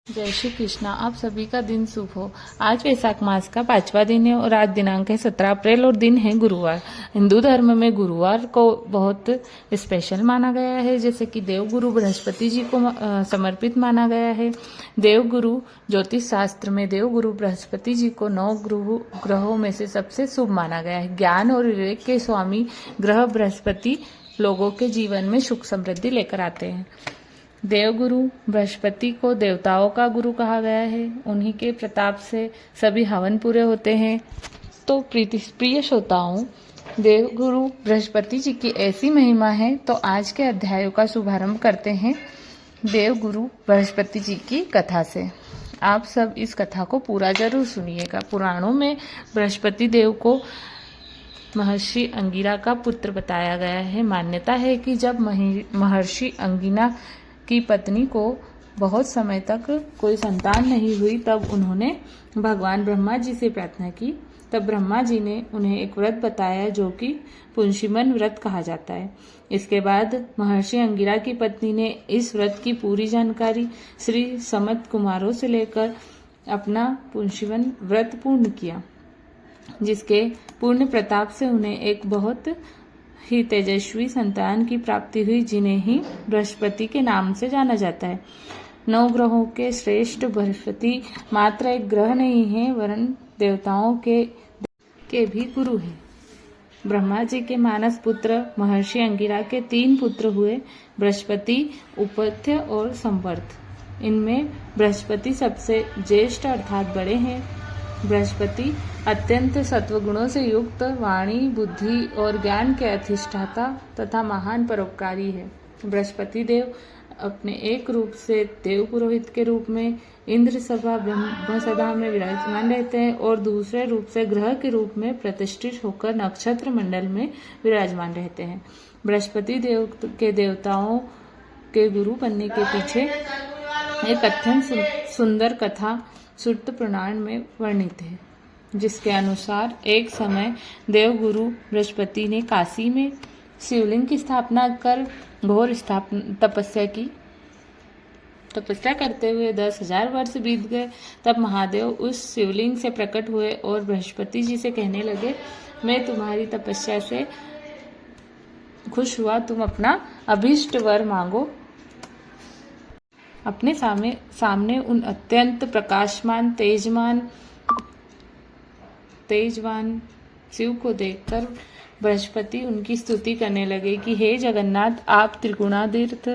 जय श्री कृष्णा। आप सभी का दिन शुभ हो। आज वैशाख मास का 5वां दिन है और आज दिनांक है 17 अप्रैल और दिन है गुरुवार। हिंदू धर्म में गुरुवार को बहुत स्पेशल माना गया है, जैसे कि देवगुरु बृहस्पति जी को समर्पित माना गया है। देवगुरु ज्योतिष शास्त्र में देवगुरु बृहस्पति जी को 9 ग्रहों में से सबसे शुभ माना गया है। ज्ञान और विवेक के स्वामी ग्रह बृहस्पति लोगों के जीवन में सुख समृद्धि लेकर आते हैं। देवगुरु बृहस्पति को देवताओं का गुरु कहा गया है। उन्हीं के प्रताप से सभी हवन पूरे होते हैं। तो प्रिय श्रोताओं, देवगुरु बृहस्पति जी की ऐसी महिमा है, तो आज के अध्यायों का शुभारंभ करते हैं देवगुरु बृहस्पति जी की कथा से। आप सब इस कथा को पूरा जरूर सुनिएगा। पुराणों में बृहस्पति देव को महर्षि अंगिरा का पुत्र बताया गया है। मान्यता है कि जब महर्षि अंगिना की पत्नी को बहुत समय तक कोई संतान नहीं हुई, तब उन्होंने भगवान ब्रह्मा जी से प्रार्थना की। तब ब्रह्मा जी ने उन्हें एक व्रत बताया जो कि पुंशीमन व्रत कहा जाता है। इसके बाद महर्षि अंगिरा की पत्नी ने इस व्रत की पूरी जानकारी श्री समत कुमारों से लेकर अपना पुंशीमन व्रत पूर्ण किया, जिसके पूर्ण प्रताप से उन्हें एक बहुत ही तेजस्वी संतान की प्राप्ति हुई, जिन्हें ही बृहस्पति के नाम से जाना जाता है। 9 ग्रहों के श्रेष्ठ बृहस्पति मात्र एक ग्रह नहीं है, वरन देवताओं के भी गुरु हैं। ब्रह्मा जी के मानस पुत्र महर्षि अंगिरा के 3 पुत्र हुए, बृहस्पति, उपथ्य और संवर्त। इनमें बृहस्पति सबसे ज्येष्ठ अर्थात बड़े हैं। बृहस्पति अत्यंत सत्वगुणों से युक्त, वाणी, बुद्धि और ज्ञान के अधिष्ठाता तथा महान परोपकारी है। बृहस्पति देव अपने एक रूप से देव पुरोहित के रूप में इंद्र सभा ब्रह्मसभा में विराजमान रहते हैं और दूसरे रूप से ग्रह के रूप में प्रतिष्ठित होकर नक्षत्र मंडल में विराजमान रहते हैं। बृहस्पति देव के देवताओं के गुरु बनने के पीछे एक अत्यंत सुंदर कथा सूक्त पुराण में वर्णित है, जिसके अनुसार एक समय देवगुरु बृहस्पति ने काशी में शिवलिंग की स्थापना कर घोर तपस्या की। तपस्या करते हुए 10,000 वर्ष बीत गए। तब महादेव उस शिवलिंग से प्रकट हुए और बृहस्पति जी से कहने लगे, मैं तुम्हारी तपस्या से खुश हुआ, तुम अपना अभीष्ट वर मांगो। अपने सामने उन अत्यंत प्रकाशमान तेजवान शिव को देखकर बृहस्पति उनकी स्तुति करने लगे कि हे जगन्नाथ, आप त्रिगुणातीत,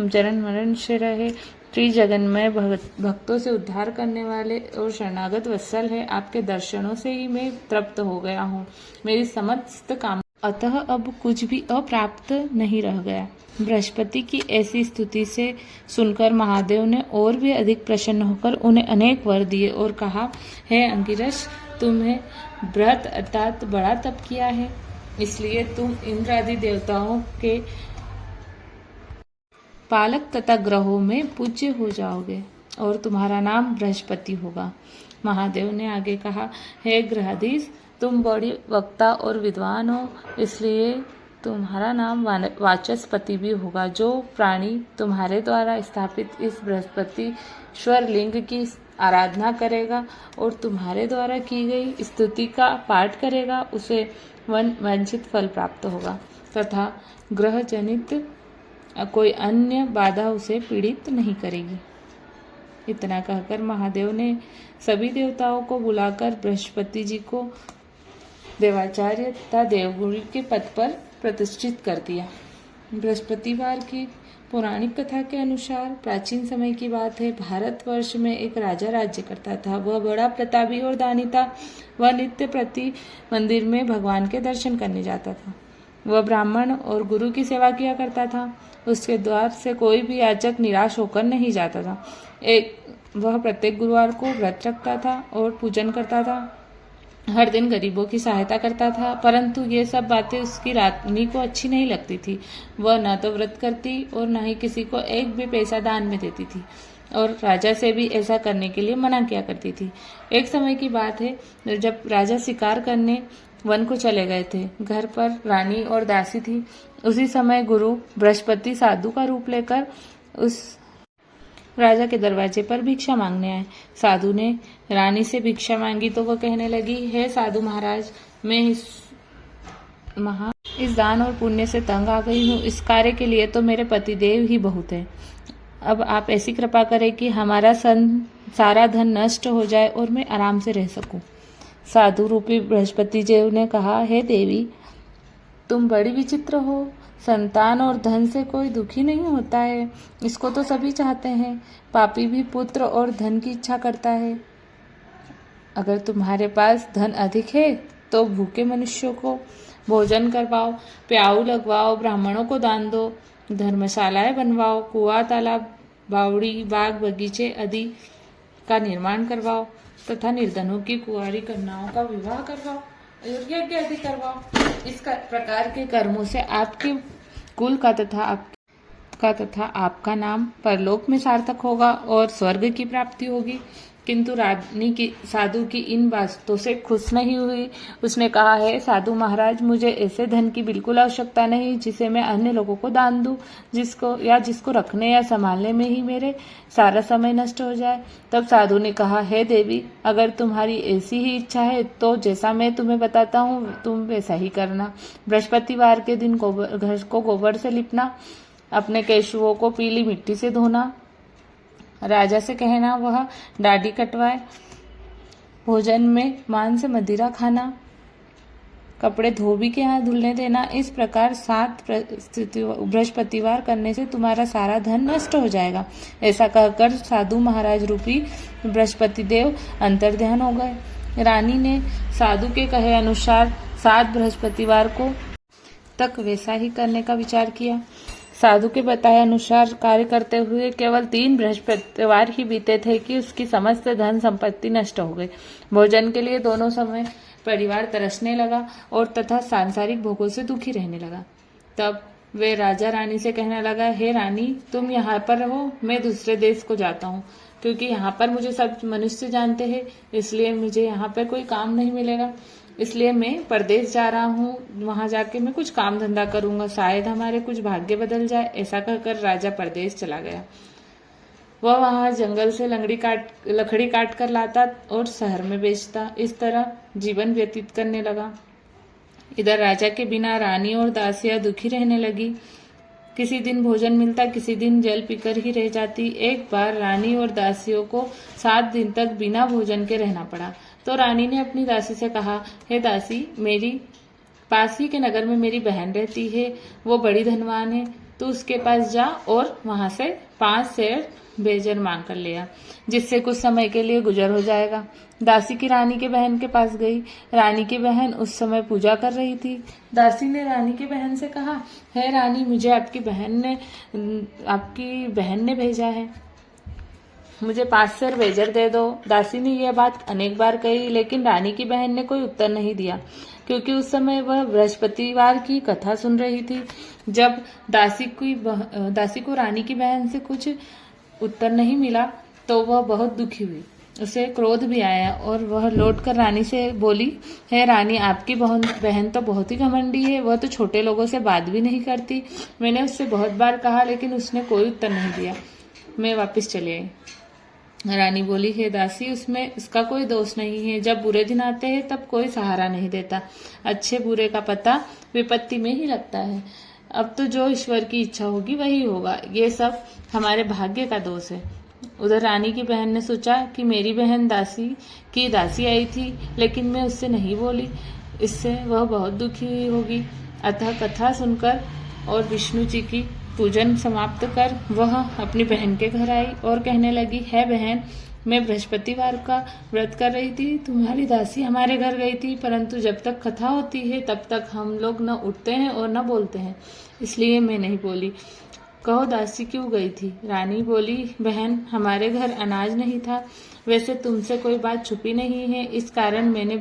चरण मरण से रहे, श्री जगन्मय, भक्तों से उद्धार करने वाले और शरणागत वत्सल है। आपके दर्शनों से ही मैं तृप्त हो गया हूँ। मेरी समस्त काम, अतः अब कुछ भी अप्राप्त नहीं रह गया। बृहस्पति की ऐसी स्तुति से सुनकर महादेव ने और भी अधिक प्रसन्न होकर उन्हें अनेक वर दिए और कहा, हे अंगिरस, तुम्हें व्रत अर्थात बड़ा तप किया है, इसलिए तुम इंद्र आदि देवताओं के पालक तथा ग्रहों में पूज्य हो जाओगे और तुम्हारा नाम बृहस्पति होगा। महादेव ने आगे कहा, हे ग्रहाधीश, तुम बड़ी वक्ता और विद्वान हो, इसलिए तुम्हारा नाम वाचस्पति भी होगा। जो प्राणी तुम्हारे द्वारा स्थापित इस बृहस्पतिश्वर लिंग की आराधना करेगा और तुम्हारे द्वारा की गई स्तुति का पाठ करेगा, उसे वांछित फल प्राप्त होगा तथा ग्रह जनित कोई अन्य बाधा उसे पीड़ित नहीं करेगी। इतना कहकर महादेव ने सभी देवताओं को बुलाकर बृहस्पति जी को देवाचार्य तथा देवगुरु के पद पर प्रतिष्ठित कर दिया। बृहस्पतिवार की पौराणिक कथा के अनुसार प्राचीन समय की बात है। भारतवर्ष में एक राजा राज्य करता था। वह बड़ा प्रतापी और दानी था। वह नित्य प्रति मंदिर में भगवान के दर्शन करने जाता था। वह ब्राह्मण और गुरु की सेवा किया करता था। उसके द्वार से कोई भी याचक निराश होकर नहीं जाता था। वह प्रत्येक गुरुवार को व्रत रखता था और पूजन करता था। हर दिन गरीबों की सहायता करता था, परंतु ये सब बातें उसकी रानी को अच्छी नहीं लगती थी। वह न तो व्रत करती और न ही किसी को एक भी पैसा दान में देती थी और राजा से भी ऐसा करने के लिए मना किया करती थी। एक समय की बात है, जब राजा शिकार करने वन को चले गए थे। घर पर रानी और दासी थी। उसी समय गुरु बृहस्पति साधु का रूप लेकर राजा के दरवाजे पर भिक्षा मांगने आए। साधु ने रानी से भिक्षा मांगी तो वह कहने लगी, हे साधु महाराज, मैं इस दान और पुण्य से तंग आ गई हूँ। इस कार्य के लिए तो मेरे पतिदेव ही बहुत है। अब आप ऐसी कृपा करें कि हमारा सारा धन नष्ट हो जाए और मैं आराम से रह सकूं। साधु रूपी बृहस्पति देव ने कहा, हे देवी, तुम बड़ी विचित्र हो। संतान और धन से कोई दुखी नहीं होता है, इसको तो सभी चाहते हैं। पापी भी पुत्र और धन की इच्छा करता है। अगर तुम्हारे पास धन अधिक है तो भूखे मनुष्यों को भोजन करवाओ, प्याऊ लगवाओ, ब्राह्मणों को दान दो, धर्मशालाएं बनवाओ, कुआं, तालाब, बावड़ी, बाग, बगीचे आदि का निर्माण करवाओ तथा निर्धनों की कुंवारी कन्याओं का विवाह करवाओ, यज्ञ आदि करवाओ। इस प्रकार के कर्मों से आपके कुल का तथा आपका नाम परलोक में सार्थक होगा और स्वर्ग की प्राप्ति होगी। किंतु रानी की साधु की इन बातों से खुश नहीं हुई। उसने कहा, है साधु महाराज, मुझे ऐसे धन की बिल्कुल आवश्यकता नहीं जिसे मैं अन्य लोगों को दान दूं, जिसको रखने या संभालने में ही मेरे सारा समय नष्ट हो जाए। तब साधु ने कहा, हे देवी, अगर तुम्हारी ऐसी ही इच्छा है तो जैसा मैं तुम्हें बताता हूँ तुम वैसा ही करना। बृहस्पतिवार के दिन घर को गोबर से लिपना, अपने केशुओं को पीली मिट्टी से धोना, राजा से कहना वह दाढ़ी कटवाए, भोजन में मांस मदिरा खाना, कपड़े धोबी के यहाँ धुलने देना। इस प्रकार 7 बृहस्पतिवार करने से तुम्हारा सारा धन नष्ट हो जाएगा। ऐसा कहकर साधु महाराज रूपी बृहस्पति देव अंतर्ध्यान हो गए। रानी ने साधु के कहे अनुसार 7 बृहस्पतिवार को तक वैसा ही करने का विचार किया। साधु के बताए अनुसार कार्य करते हुए केवल 3 बृहस्पतिवार ही बीते थे कि उसकी समस्त धन संपत्ति नष्ट हो गई। भोजन के लिए दोनों समय परिवार तरसने लगा और तथा सांसारिक भोगों से दुखी रहने लगा। तब वे राजा रानी से कहने लगा, हे रानी, तुम यहाँ पर रहो, मैं दूसरे देश को जाता हूँ, क्योंकि यहाँ पर मुझे सब मनुष्य जानते हैं, इसलिए मुझे यहाँ पर कोई काम नहीं मिलेगा। इसलिए मैं परदेश जा रहा हूँ, वहां जाके मैं कुछ काम धंधा करूंगा, शायद हमारे कुछ भाग्य बदल जाए। ऐसा कहकर राजा परदेश चला गया। वह वहां जंगल से लकड़ी काट कर लाता और शहर में बेचता। इस तरह जीवन व्यतीत करने लगा। इधर राजा के बिना रानी और दासियां दुखी रहने लगी। किसी दिन भोजन मिलता, किसी दिन जल पीकर ही रह जाती। एक बार रानी और दासियों को 7 दिन तक बिना भोजन के रहना पड़ा। तो रानी ने अपनी दासी से कहा, हे दासी, मेरी पास ही के नगर में मेरी बहन रहती है, वो बड़ी धनवान है, तू उसके पास जा और वहां से 5 सेर बेजर मांग कर ले आ, जिससे कुछ समय के लिए गुजर हो जाएगा। दासी की रानी के बहन के पास गई। रानी की बहन उस समय पूजा कर रही थी। दासी ने रानी की बहन से कहा, हे रानी, मुझे आपकी बहन ने भेजा है, मुझे 5 सेर बेजर दे दो। दासी ने यह बात अनेक बार कही, लेकिन रानी की बहन ने कोई उत्तर नहीं दिया, क्योंकि उस समय वह बृहस्पतिवार की कथा सुन रही थी। जब दासी को रानी की बहन से कुछ उत्तर नहीं मिला तो वह बहुत दुखी हुई। उसे क्रोध भी आया और वह लौटकर रानी से बोली, हे रानी, आपकी बहन तो बहुत ही घमंडी है, वह तो छोटे लोगों से बात भी नहीं करती। मैंने उससे बहुत बार कहा, लेकिन उसने कोई उत्तर नहीं दिया। मैं वापस चली आई। रानी बोली, हे दासी, उसका कोई दोष नहीं है। जब बुरे दिन आते हैं तब कोई सहारा नहीं देता। अच्छे बुरे का पता विपत्ति में ही लगता है। अब तो जो ईश्वर की इच्छा होगी वही होगा। ये सब हमारे भाग्य का दोष है। उधर रानी की बहन ने सोचा कि मेरी बहन दासी आई थी, लेकिन मैं उससे नहीं बोली, इससे वह बहुत दुखी हुई होगी। अतः कथा सुनकर और विष्णु जी की पूजन समाप्त कर वह अपनी बहन के घर आई और कहने लगी, है बहन, मैं बृहस्पतिवार का व्रत कर रही थी, तुम्हारी दासी हमारे घर गई थी, परंतु जब तक कथा होती है तब तक हम लोग न उठते हैं और न बोलते हैं, इसलिए मैं नहीं बोली। कहो दासी क्यों गई थी? रानी बोली, बहन, हमारे घर अनाज नहीं था। वैसे तुमसे कोई बात छुपी नहीं है, इस कारण मैंने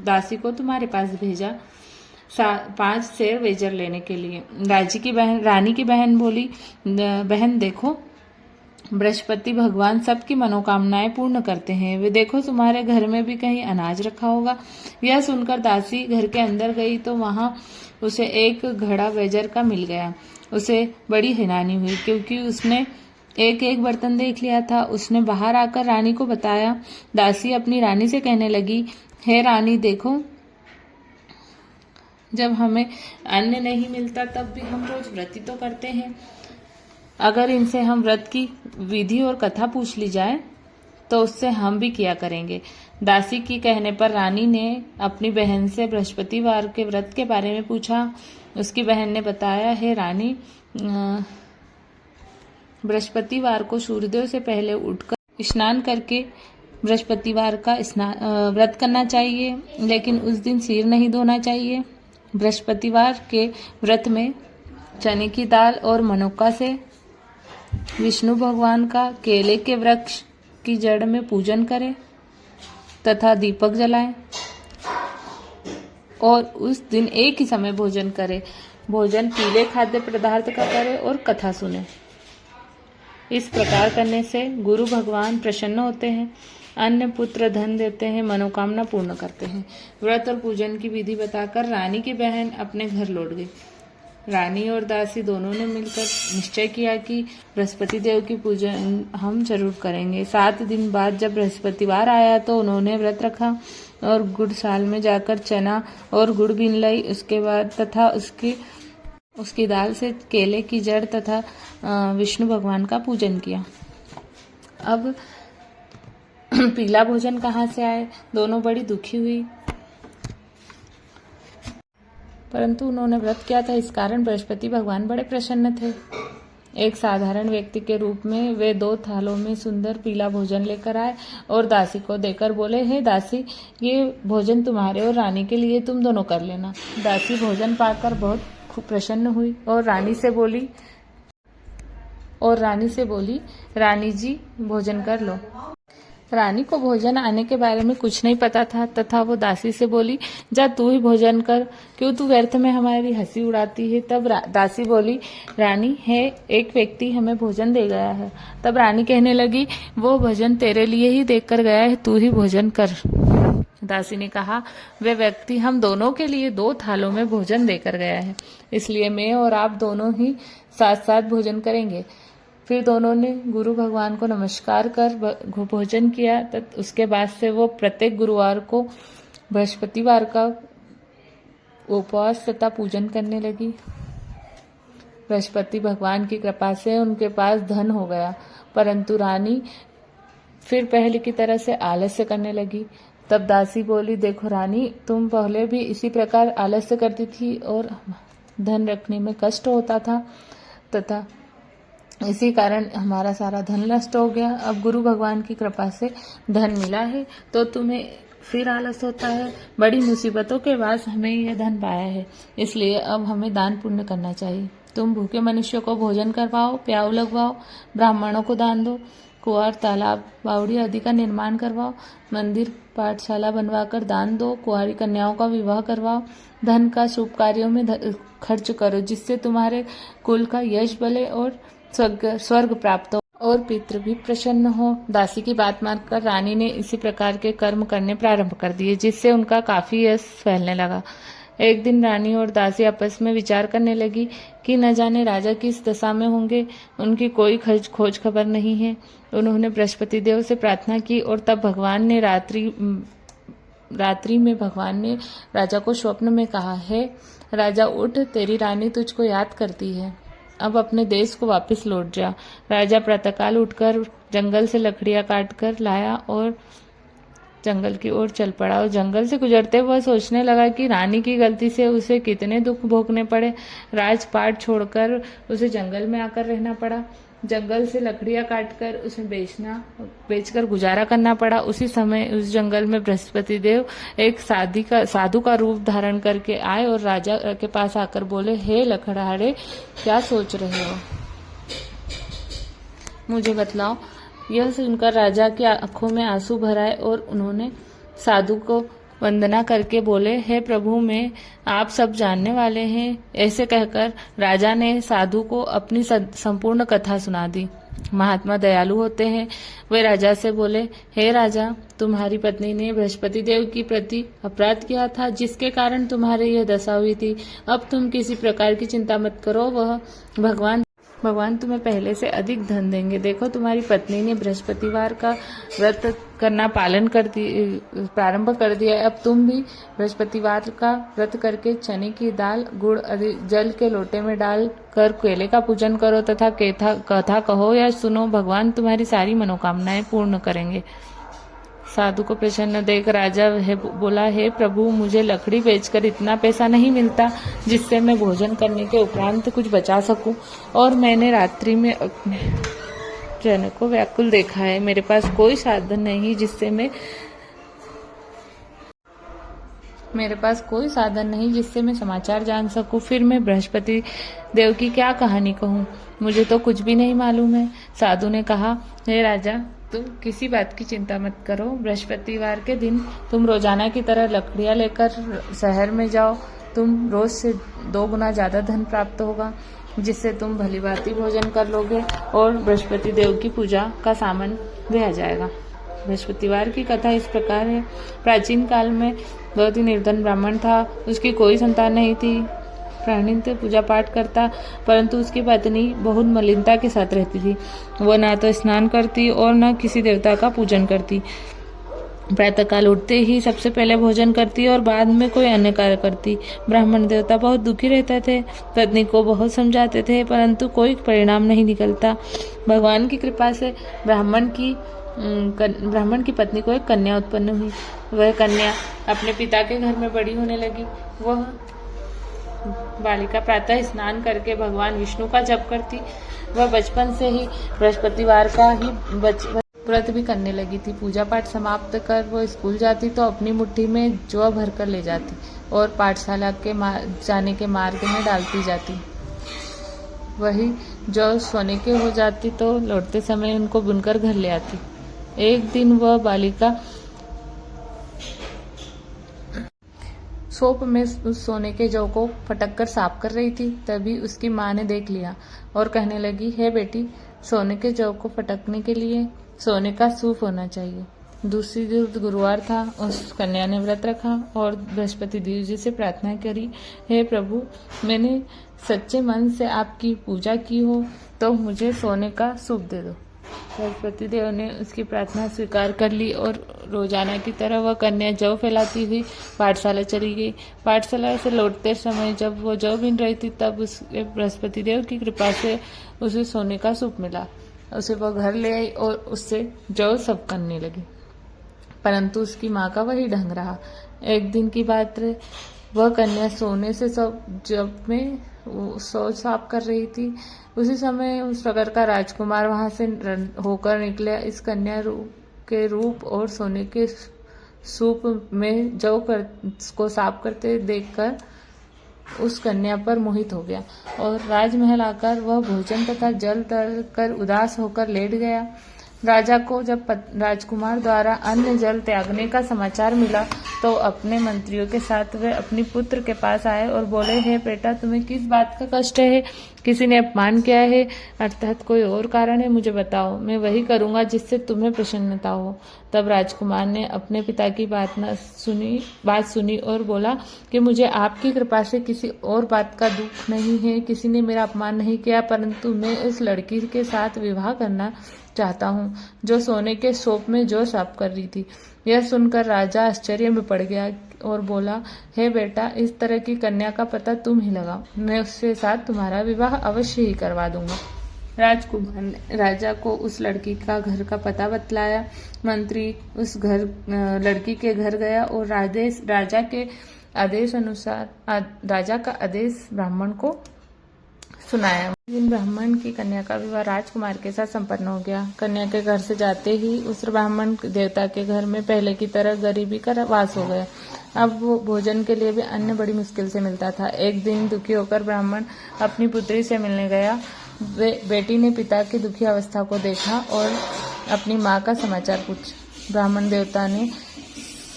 दासी को तुम्हारे पास भेजा 5 सेर वेजर लेने के लिए। रानी की बहन बोली, बहन देखो, बृहस्पति भगवान सबकी मनोकामनाएं पूर्ण करते हैं। वे देखो, तुम्हारे घर में भी कहीं अनाज रखा होगा। यह सुनकर दासी घर के अंदर गई तो वहां उसे एक घड़ा वेजर का मिल गया। उसे बड़ी हैरानी हुई, क्योंकि उसने एक एक बर्तन देख लिया था। उसने बाहर आकर रानी को बताया। दासी अपनी रानी से कहने लगी, हे रानी देखो, जब हमें अन्न नहीं मिलता तब भी हम रोज व्रत ही तो करते हैं। अगर इनसे हम व्रत की विधि और कथा पूछ ली जाए तो उससे हम भी किया करेंगे। दासी की कहने पर रानी ने अपनी बहन से बृहस्पतिवार के व्रत के बारे में पूछा। उसकी बहन ने बताया, हे रानी, बृहस्पतिवार को सूर्योदय से पहले उठकर स्नान करके बृहस्पतिवार का व्रत करना चाहिए, लेकिन उस दिन सिर नहीं धोना चाहिए। बृहस्पतिवार के व्रत में चने की दाल और मनोका से विष्णु भगवान का केले के वृक्ष की जड़ में पूजन करें तथा दीपक जलाएं और उस दिन एक ही समय भोजन करें। भोजन पीले खाद्य पदार्थ का करें और कथा सुने। इस प्रकार करने से गुरु भगवान प्रसन्न होते हैं, अन्न पुत्र धन देते हैं, मनोकामना पूर्ण करते हैं। व्रत और पूजन की विधि बताकर रानी की बहन अपने घर लौट गई। रानी और दासी दोनों ने मिलकर निश्चय किया कि बृहस्पति देव की पूजन हम जरूर करेंगे। 7 दिन बाद जब बृहस्पतिवार आया तो उन्होंने व्रत रखा और गुड़साल में जाकर चना और गुड़ बीन लाई। उसके बाद तथा उसकी दाल से केले की जड़ तथा विष्णु भगवान का पूजन किया। अब पीला भोजन कहाँ से आए? दोनों बड़ी दुखी हुई, परंतु उन्होंने व्रत किया था, इस कारण बृहस्पति भगवान बड़े प्रसन्न थे। एक साधारण व्यक्ति के रूप में वे 2 थालों में सुंदर पीला भोजन लेकर आए और दासी को देकर बोले, हे दासी, ये भोजन तुम्हारे और रानी के लिए, तुम दोनों कर लेना। दासी भोजन पाकर बहुत प्रसन्न हुई और रानी से बोली, रानी जी भोजन कर लो। रानी को भोजन आने के बारे में कुछ नहीं पता था तथा वो दासी से बोली, जा तू ही भोजन कर, क्यों तू व्यर्थ में हमारी हंसी उड़ाती है। तब दासी बोली, रानी है, एक व्यक्ति हमें भोजन दे गया है। तब रानी कहने लगी, वो भोजन तेरे लिए ही देकर गया है, तू ही भोजन कर। दासी ने कहा, वह व्यक्ति हम दोनों के लिए 2 थालों में भोजन देकर गया है, इसलिए मैं और आप दोनों ही साथ साथ भोजन करेंगे। फिर दोनों ने गुरु भगवान को नमस्कार कर भोजन किया। उसके बाद से वो प्रत्येक गुरुवार को बृहस्पतिवार का उपवास तथा पूजन करने लगी। बृहस्पति भगवान की कृपा से उनके पास धन हो गया, परंतु रानी फिर पहले की तरह से आलस्य करने लगी। तब दासी बोली, देखो रानी, तुम पहले भी इसी प्रकार आलस्य करती थी और धन रखने में कष्ट होता था तथा इसी कारण हमारा सारा धन नष्ट हो गया। अब गुरु भगवान की कृपा से धन मिला है तो तुम्हें फिर आलस होता है। बड़ी मुसीबतों के बाद हमें यह धन पाया है, इसलिए अब हमें दान पुण्य करना चाहिए। तुम भूखे मनुष्यों को भोजन करवाओ, प्याऊ लगवाओ, ब्राह्मणों को दान दो, कुआर, तालाब, बावड़ी आदि का निर्माण करवाओ, मंदिर पाठशाला बनवाकर दान दो, कुंवारी कन्याओं का विवाह करवाओ, धन का शुभ कार्यों में खर्च करो, जिससे तुम्हारे कुल का यश बले और स्वर्ग प्राप्त हो और पितृ भी प्रसन्न हो। दासी की बात मानकर रानी ने इसी प्रकार के कर्म करने प्रारंभ कर दिए, जिससे उनका काफी यश फैलने लगा। एक दिन रानी और दासी आपस में विचार करने लगी कि न जाने राजा किस दशा में होंगे, उनकी कोई खोज खबर नहीं है। उन्होंने बृहस्पति देव से प्रार्थना की और तब भगवान ने रात्रि में भगवान ने राजा को स्वप्न में कहा, है राजा, उठ, तेरी रानी तुझको याद करती है, अब अपने देश को वापस लौट जा। राजा प्रातःकाल उठकर जंगल से लकड़ियां काटकर लाया और जंगल की ओर चल पड़ा और जंगल से गुजरते हुए सोचने लगा कि रानी की गलती से उसे कितने दुख भोगने पड़े। राजपाट छोड़कर उसे जंगल में आकर रहना पड़ा, जंगल से लकड़ियां काटकर उसे बेचकर गुजारा करना पड़ा। उसी समय उस जंगल में बृहस्पति देव एक साधु का रूप धारण करके आए और राजा के पास आकर बोले, हे लकड़हारे, क्या सोच रहे हो, मुझे बतलाओ। यह सुनकर राजा की आंखों में आंसू भर आए और उन्होंने साधु को वंदना करके बोले, हे प्रभु, मैं आप सब जानने वाले हैं। ऐसे कहकर राजा ने साधु को अपनी संपूर्ण कथा सुना दी। महात्मा दयालु होते हैं। वे राजा से बोले, हे राजा, तुम्हारी पत्नी ने बृहस्पति देव की प्रति अपराध किया था, जिसके कारण तुम्हारी यह दशा हुई थी। अब तुम किसी प्रकार की चिंता मत करो, वह भगवान तुम्हें पहले से अधिक धन देंगे। देखो तुम्हारी पत्नी ने बृहस्पतिवार का व्रत करना प्रारंभ कर दिया है। अब तुम भी बृहस्पतिवार का व्रत करके चने की दाल गुड़ जल के लोटे में डाल कर केले का पूजन करो तथा कथा कहो या सुनो। भगवान तुम्हारी सारी मनोकामनाएं पूर्ण करेंगे। साधु को प्रसन्न देख राजा बोला, हे प्रभु, मुझे लकड़ी बेचकर इतना पैसा नहीं मिलता जिससे मैं भोजन करने के उपरांत कुछ बचा सकूं, और मैंने रात्रि में अपने जन को व्याकुल देखा है। मेरे पास कोई साधन नहीं जिससे मैं समाचार जान सकूं। फिर मैं बृहस्पति देव की क्या कहानी कहूं? मुझे तो कुछ भी नहीं मालूम है। साधु ने कहा, हे राजा, तुम किसी बात की चिंता मत करो। बृहस्पतिवार के दिन तुम रोजाना की तरह लकड़ियां लेकर शहर में जाओ। तुम रोज से 2 गुना ज्यादा धन प्राप्त होगा, जिससे तुम भली भांति भोजन कर लोगे और बृहस्पति देव की पूजा का सामान भी आ जाएगा। बृहस्पतिवार की कथा इस प्रकार है। प्राचीन काल में बहुत ही निर्धन ब्राह्मण था। उसकी कोई संतान नहीं थी। प्राणित पूजा पाठ करता, परंतु उसकी पत्नी बहुत मलिनता के साथ रहती थी। वह ना तो स्नान करती और न किसी देवता का पूजन करती। प्रातःकाल उठते ही सबसे पहले भोजन करती और बाद में कोई अन्य कार्य करती। ब्राह्मण देवता बहुत दुखी रहते थे। पत्नी को बहुत समझाते थे, परंतु कोई परिणाम नहीं निकलता। भगवान की कृपा से ब्राह्मण की पत्नी को एक कन्या उत्पन्न हुई। वह कन्या अपने पिता के घर में बड़ी होने लगी। वह बालिका प्रातः स्नान करके भगवान विष्णु का जप करती। वह बचपन से ही बृहस्पतिवार का ही व्रत भी करने लगी थी। पूजा पाठ समाप्त कर वो स्कूल जाती तो अपनी मुट्ठी में जौ भर कर ले जाती और पाठशाला के जाने के मार्ग में डालती जाती। वही जौ सोने के हो जाती तो लौटते समय उनको बुनकर घर ले आती। एक दिन वह बालिका सोप में उस सोने के जौ को फटक कर साफ कर रही थी। तभी उसकी माँ ने देख लिया और कहने लगी, हे बेटी, सोने के जौ को फटकने के लिए सोने का सूप होना चाहिए। दूसरी दिन गुरुवार था। उस कन्या ने व्रत रखा और बृहस्पति देव जी से प्रार्थना करी, हे प्रभु, मैंने सच्चे मन से आपकी पूजा की हो तो मुझे सोने का सूप दे दो। बृहस्पति देव ने उसकी प्रार्थना स्वीकार कर ली और रोजाना की तरह वह कन्या जौ फैलाती हुई पाठशाला चली गई। पाठशाला से लौटते समय जब वो जौ बीन रही थी तब उसके बृहस्पति देव की कृपा से उसे सोने का सूप मिला। उसे वह घर ले आई और उससे जौ सब करने लगी, परंतु उसकी माँ का वही ढंग रहा। एक दिन की बात है, वह कन्या सोने से सब जब में सोच साफ कर रही थी। उसी समय उस प्रकार का राजकुमार वहां से होकर निकला। इस कन्या के रूप और सोने के सूप में जौ को साफ करते देखकर उस कन्या पर मोहित हो गया और राजमहल आकर वह भोजन तथा जल तल कर उदास होकर लेट गया। राजा को जब राजकुमार द्वारा अन्न जल त्यागने का समाचार मिला तो अपने मंत्रियों के साथ वे अपनी पुत्र के पास आए और बोले, हे बेटा, तुम्हें किस बात का कष्ट है? किसी ने अपमान किया है अर्थात कोई और कारण है? मुझे बताओ, मैं वही करूंगा जिससे तुम्हें प्रसन्नता हो। तब राजकुमार ने अपने पिता की बात सुनी और बोला कि मुझे आपकी कृपा से किसी और बात का दुख नहीं है। किसी ने मेरा अपमान नहीं किया, परंतु मैं उस लड़की के साथ विवाह करना चाहता हूँ जो सोने के सोप में जौ साफ कर रही थी। यह सुनकर राजा आश्चर्य में पड़ गया और बोला, हे बेटा, इस तरह की कन्या का पता तुम ही लगाओ, मैं उसके साथ तुम्हारा विवाह अवश्य ही करवा दूंगा। राजकुमार ने राजा को उस लड़की का घर का पता बतलाया। मंत्री उस लड़की के घर गया और राजा के आदेश अनुसार राजा का आदेश ब्राह्मण को सुनाया। दिन ब्राह्मण की कन्या का विवाह राजकुमार के साथ संपन्न हो गया। कन्या के घर से जाते ही उस ब्राह्मण देवता के घर में पहले की तरह गरीबी का वास हो गया। अब वो भोजन के लिए भी अन्न बड़ी मुश्किल से मिलता था। एक दिन दुखी होकर ब्राह्मण अपनी पुत्री से मिलने गया। बेटी ने पिता की दुखी अवस्था को देखा और अपनी माँ का समाचार पूछा। ब्राह्मण देवता ने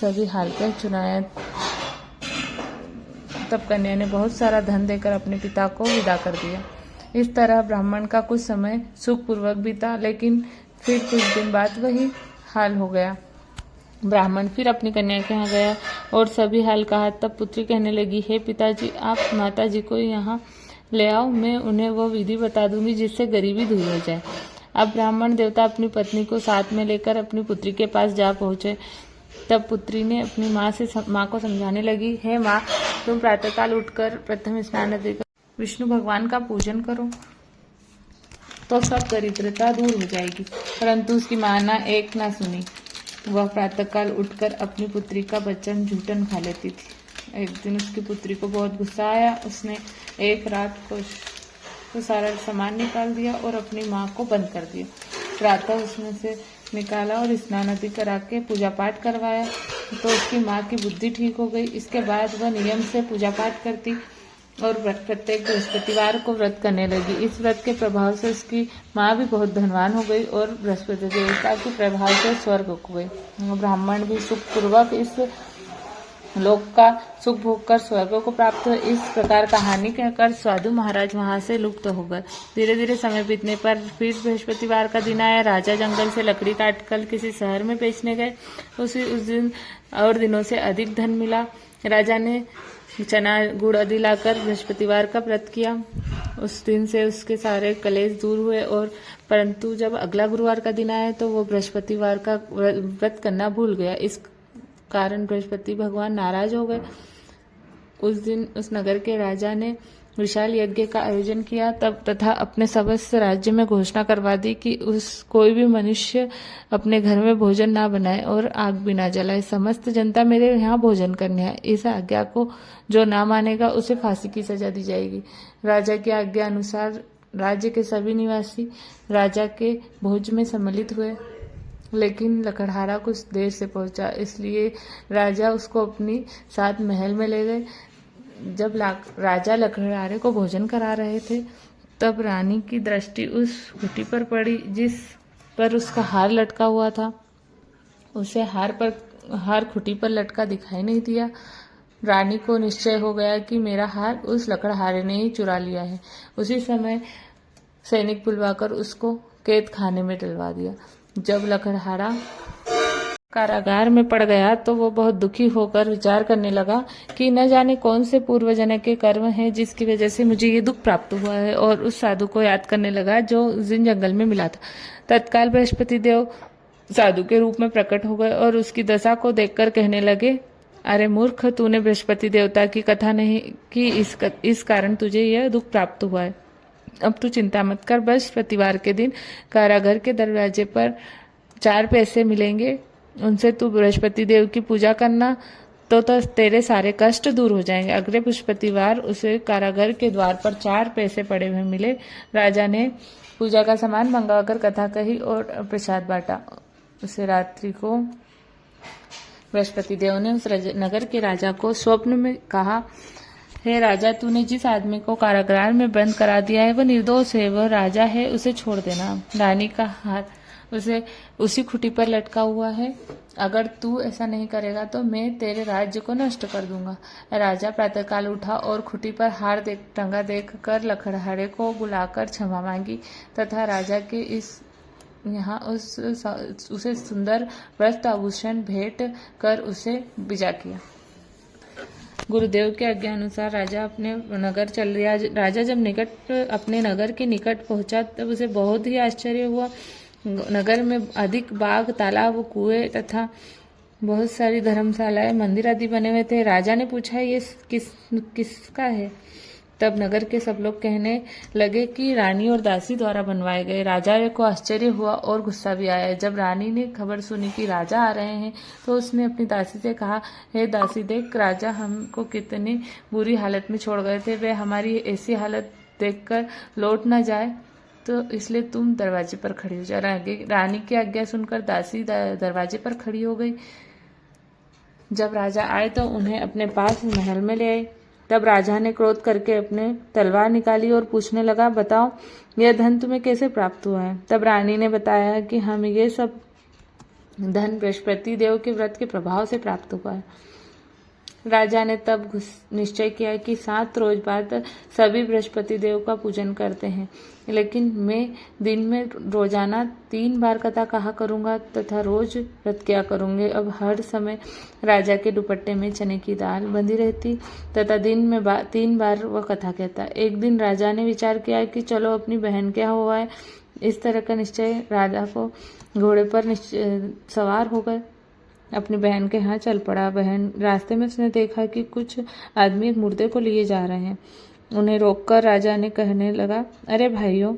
सभी हालत सुनाया। तब कन्या ने बहुत सारा धन देकर अपने पिता को विदा कर दिया। इस तरह ब्राह्मण का कुछ समय सुखपूर्वक बीता, लेकिन फिर कुछ दिन बाद वही हाल हो गया। ब्राह्मण फिर अपनी कन्या के यहाँ गया और सभी हाल कहा। तब पुत्री कहने लगी, हे पिताजी, आप माताजी को यहाँ ले आओ, मैं उन्हें वह विधि बता दूंगी जिससे गरीबी दूर हो जाए। अब ब्राह्मण देवता अपनी पत्नी को साथ में लेकर अपनी पुत्री के पास जा पहुंचे। तब पुत्री ने अपनी माँ को समझाने लगी, हे माँ, तुम प्रातःकाल उठकर प्रथम स्नान आदि कर विष्णु भगवान का पूजन करो तो सब दरिद्रता दूर हो जाएगी। परंतु उसकी माँ एक ना सुनी। वह प्रातःकाल उठकर अपनी पुत्री का बच्चन झूठन खा लेती थी। एक दिन उसकी पुत्री को बहुत गुस्सा आया। उसने एक रात को तो सारा सामान निकाल दिया और अपनी माँ को बंद कर दिया। प्रातः उसमें से निकाला और स्नान आदि करा के पूजा पाठ करवाया तो उसकी माँ की बुद्धि ठीक हो गई। इसके बाद वह नियम से पूजा पाठ करती और प्रत्येक बृहस्पतिवार को व्रत करने लगी। इस व्रत के प्रभाव से उसकी माँ भी बहुत धनवान हो गई और बृहस्पति देवता के प्रभाव से स्वर्ग हो गए। ब्राह्मण भी सुखपूर्वक इस लोक का सुख भोग कर स्वर्ग को प्राप्त हुए। इस प्रकार कहानी कहकर साधु महाराज वहां से लुप्त हो गए। धीरे धीरे समय बीतने पर फिर बृहस्पतिवार का दिन आया। राजा जंगल से लकड़ी काटकर किसी शहर में बेचने गए। उस दिन और दिनों से अधिक धन मिला। राजा ने चना गुड़ आदि लाकर बृहस्पतिवार का व्रत किया। उस दिन से उसके सारे कलेश दूर हुए और परंतु जब अगला गुरुवार का दिन आया तो वो बृहस्पतिवार का व्रत करना भूल गया। इस कारण बृहस्पति भगवान नाराज हो गए। उस दिन उस नगर के राजा ने विशाल यज्ञ का आयोजन किया तब तथा अपने समस्त राज्य में घोषणा करवा दी कि कोई भी मनुष्य अपने घर में भोजन ना बनाए और आग भी ना जलाए। समस्त जनता मेरे यहाँ भोजन करने है। इस आज्ञा को जो ना मानेगा उसे फांसी की सजा दी जाएगी। राजा की आज्ञा अनुसार राज्य के सभी निवासी राजा के भोज में सम्मिलित हुए, लेकिन लकड़हारा कुछ देर से पहुंचा, इसलिए राजा उसको अपनी साथ महल में ले गए। जब राजा लकड़हारे को भोजन करा रहे थे तब रानी की दृष्टि उस खूंटी पर पड़ी जिस पर उसका हार लटका हुआ था। उसे हार खूंटी पर लटका दिखाई नहीं दिया। रानी को निश्चय हो गया कि मेरा हार उस लकड़हारे ने ही चुरा लिया है। उसी समय सैनिक बुलवाकर उसको कैद खाने में डलवा दिया। जब लकड़हारा कारागार में पड़ गया तो वो बहुत दुखी होकर विचार करने लगा कि न जाने कौन से पूर्व जन्म के कर्म हैं जिसकी वजह से मुझे ये दुख प्राप्त हुआ है, और उस साधु को याद करने लगा जो उस दिन जंगल में मिला था। तत्काल बृहस्पति देव साधु के रूप में प्रकट हो गए और उसकी दशा को देखकर कहने लगे, अरे मूर्ख, तूने बृहस्पति देवता की कथा नहीं की, इस कारण तुझे यह दुख प्राप्त हुआ है। अब तू चिंता मत कर। बृहस्पतिवार के दिन कारागार के दरवाजे पर 4 पैसे मिलेंगे, उनसे तू बृहस्पति देव की पूजा करना तो तेरे सारे कष्ट दूर हो जाएंगे। अगले बृहस्पतिवार उसे कारागार के द्वार पर 4 पैसे पड़े हुए मिले। राजा ने पूजा का सामान मंगवाकर कथा कही और प्रसाद बांटा। उसे रात्रि को बृहस्पति देव ने उस नगर के राजा को स्वप्न में कहा, हे राजा, तूने जिस आदमी को कारागार में बंद करा दिया है वह निर्दोष है, वह राजा है, उसे छोड़ देना। रानी का हार उसे उसी खूंटी पर लटका हुआ है। अगर तू ऐसा नहीं करेगा तो मैं तेरे राज्य को नष्ट कर दूंगा। राजा प्रातःकाल उठा और खूंटी पर हार टंगा देखकर लकड़हारे को बुलाकर क्षमा मांगी तथा राजा के यहाँ उसे सुंदर वस्त्र आभूषण भेंट कर उसे विदा किया। गुरुदेव के आज्ञा अनुसार राजा अपने नगर चल दिया। राजा जब अपने नगर के निकट पहुंचा तब उसे बहुत ही आश्चर्य हुआ। नगर में अधिक बाग, तालाब, कुएं तथा बहुत सारी धर्मशालाएं, मंदिर आदि बने हुए थे। राजा ने पूछा, ये किसका है? तब नगर के सब लोग कहने लगे कि रानी और दासी द्वारा बनवाए गए। राजा को आश्चर्य हुआ और गुस्सा भी आया। जब रानी ने खबर सुनी कि राजा आ रहे हैं तो उसने अपनी दासी से कहा, हे दासी, देख, राजा हमको कितनी बुरी हालत में छोड़ गए थे। वे हमारी ऐसी हालत देखकर लौट न जाए तो इसलिए तुम दरवाजे पर खड़ी हो जा। रानी की आज्ञा सुनकर दासी दरवाजे पर खड़ी हो गई। जब राजा आए तो उन्हें अपने पास महल में ले आए। तब राजा ने क्रोध करके अपने तलवार निकाली और पूछने लगा, बताओ, यह धन तुम्हें कैसे प्राप्त हुआ है? तब रानी ने बताया कि हम ये सब धन बृहस्पति देव के व्रत के प्रभाव से प्राप्त हुआ है। राजा ने तब निश्चय किया कि 7 रोज बाद सभी बृहस्पति देव का पूजन करते हैं, लेकिन मैं दिन में रोजाना 3 बार कथा कहा करूंगा तथा रोज व्रत किया करूंगे। अब हर समय राजा के दुपट्टे में चने की दाल बंधी रहती तथा दिन में 3 बार वह कथा कहता। एक दिन राजा ने विचार किया कि चलो अपनी बहन क्या हुआ है। इस तरह का निश्चय राजा को घोड़े पर सवार होकर अपनी बहन के यहाँ चल पड़ा। बहन रास्ते में उसने देखा कि कुछ आदमी एक मुर्दे को लिए जा रहे हैं। उन्हें रोककर राजा ने कहने लगा, अरे भाइयों,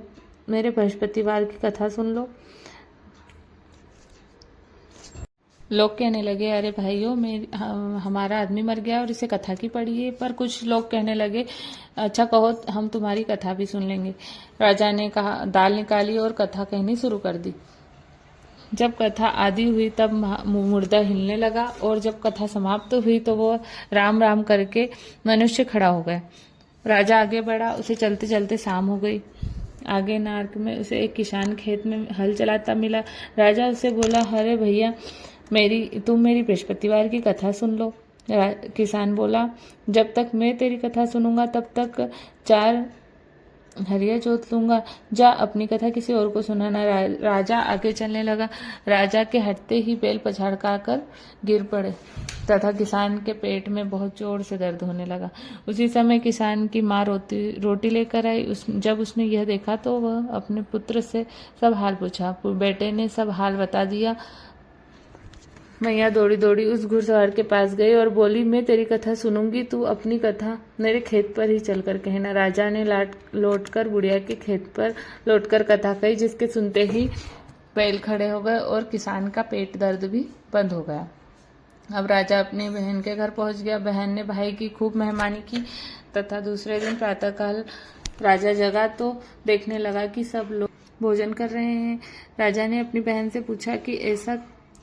मेरे बृहस्पतिवार की कथा सुन लो। लोग कहने लगे, अरे भाइयों, हमारा आदमी मर गया और इसे कथा की पड़ी है। पर कुछ लोग कहने लगे, अच्छा कहो, हम तुम्हारी कथा भी सुन लेंगे। राजा ने कहा, दाल निकाली और कथा कहनी शुरू कर दी। जब कथा आदि हुई तब मुर्दा हिलने लगा और जब कथा समाप्त हुई तो वो राम राम करके मनुष्य खड़ा हो गया। राजा आगे बढ़ा, उसे चलते चलते शाम हो गई। आगे नार्क में उसे एक किसान खेत में हल चलाता मिला। राजा उससे बोला, अरे भैया, तुम मेरी बृहस्पतिवार की कथा सुन लो। किसान बोला, जब तक मैं तेरी कथा सुनूंगा तब तक 4 हरिया जोत लूंगा, जा अपनी कथा किसी और को सुनाना। राजा आगे चलने लगा। राजा के हटते ही बैल पछाड़ कर गिर पड़े तथा किसान के पेट में बहुत जोर से दर्द होने लगा। उसी समय किसान की माँ रोटी लेकर आई। जब उसने यह देखा तो वह अपने पुत्र से सब हाल पूछा। बेटे ने सब हाल बता दिया। मैया दौड़ी दौड़ी उस घुड़सवार के पास गई और बोली, मैं तेरी कथा सुनूंगी, तू अपनी कथा मेरे खेत पर ही चलकर कहना। राजा ने लौटकर बुढ़िया के खेत पर लौटकर कथा कही, जिसके सुनते ही बैल खड़े हो गए और किसान का पेट दर्द भी बंद हो गया। अब राजा अपनी बहन के घर पहुंच गया। बहन ने भाई की खूब मेहमानी की तथा दूसरे दिन प्रातःकाल राजा जगा तो देखने लगा कि सब लोग भोजन कर रहे हैं। राजा ने अपनी बहन से पूछा कि ऐसा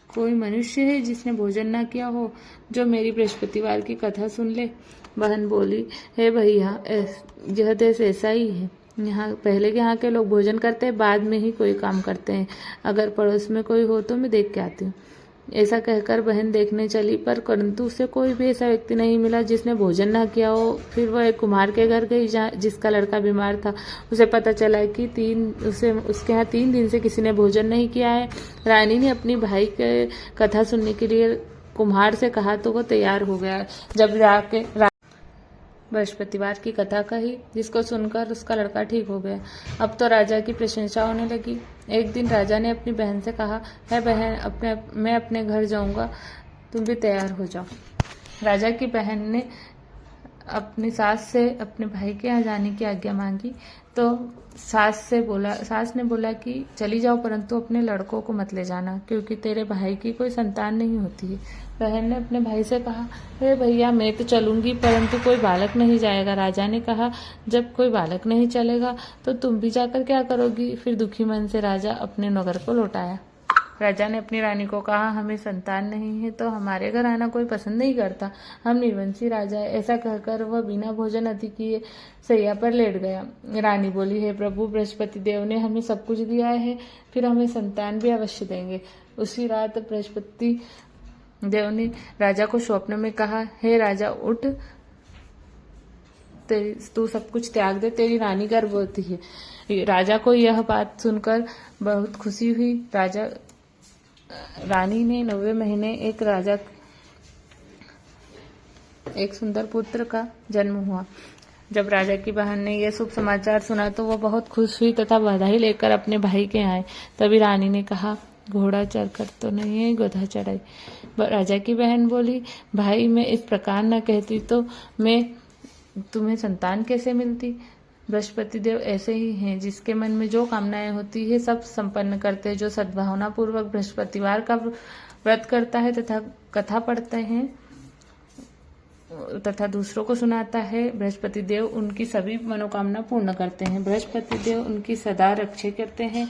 कोई मनुष्य है जिसने भोजन ना किया हो, जो मेरी बृहस्पतिवार की कथा सुन ले। बहन बोली, हे भैया, यह देश ऐसा ही है। यहाँ पहले के यहाँ के लोग भोजन करते हैं, बाद में ही कोई काम करते हैं। अगर पड़ोस में कोई हो तो मैं देख के आती हूँ। ऐसा कहकर बहन देखने चली, पर परंतु उसे कोई भी ऐसा व्यक्ति नहीं मिला जिसने भोजन ना किया हो। फिर वह एक कुम्हार के घर गई जिसका लड़का बीमार था। उसे पता चला कि उसके यहाँ 3 दिन से किसी ने भोजन नहीं किया है। रानी ने अपनी भाई के कथा सुनने के लिए कुम्हार से कहा तो वो तैयार हो गया। जब जाके बृहस्पतिवार की कथा कही, जिसको सुनकर उसका लड़का ठीक हो गया। अब तो राजा की प्रशंसा होने लगी। एक दिन राजा ने अपनी बहन से कहा, है बहन, मैं अपने घर जाऊंगा, तुम भी तैयार हो जाओ। राजा की बहन ने अपनी सास से अपने भाई के यहाँ जाने की आज्ञा मांगी तो सास ने बोला कि चली जाओ, परंतु अपने लड़कों को मत ले जाना, क्योंकि तेरे भाई की कोई संतान नहीं होती है। बहन ने अपने भाई से कहा, हे भैया, मैं तो चलूंगी, परंतु कोई बालक नहीं जाएगा। राजा ने कहा, जब कोई बालक नहीं चलेगा तो तुम भी जाकर क्या करोगी। फिर दुखी मन से राजा अपने नगर को लौट आया। राजा ने अपनी रानी को कहा, हमें संतान नहीं है तो हमारे घर आना कोई पसंद नहीं करता, हम निर्वंशी राजा है। ऐसा कहकर वह बिना भोजन आदि किए सैया पर लेट गया। रानी बोली, हे प्रभु, बृहस्पति देव ने हमें सब कुछ दिया है, फिर हमें संतान भी अवश्य देंगे। उसी रात बृहस्पति देव ने राजा को स्वप्न में कहा, हे राजा, उठ, तू सब कुछ त्याग दे, तेरी रानी गर्भवती है। राजा को यह बात सुनकर बहुत खुशी हुई। रानी ने 9वें महीने एक सुंदर पुत्र का जन्म हुआ। जब राजा की बहन ने यह शुभ समाचार सुना तो वह बहुत खुश हुई तथा बधाई लेकर अपने भाई के आए। तभी रानी ने कहा, घोड़ा चढ़कर तो नहीं है, गधा चढ़ाई। राजा की बहन बोली, भाई, मैं इस प्रकार न कहती तो मैं तुम्हें संतान कैसे मिलती। बृहस्पति देव ऐसे ही हैं, जिसके मन में जो कामनाएं होती है सब संपन्न करते हैं। जो सद्भावना पूर्वक बृहस्पतिवार का व्रत करता है तथा कथा पढ़ते हैं तथा दूसरों को सुनाता है, बृहस्पति देव उनकी सभी मनोकामना पूर्ण करते हैं। बृहस्पति देव उनकी सदा रक्षा करते हैं।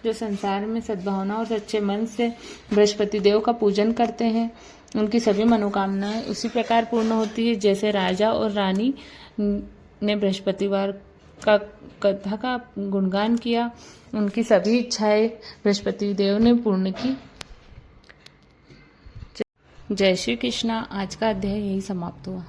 जो संसार में सद्भावना और सच्चे मन से बृहस्पति देव का पूजन करते हैं, उनकी सभी मनोकामनाएं उसी प्रकार पूर्ण होती है जैसे राजा और रानी ने बृहस्पतिवार का कथा का गुणगान किया। उनकी सभी इच्छाएं बृहस्पति देव ने पूर्ण की। जय श्री कृष्णा। आज का अध्याय यही समाप्त हुआ।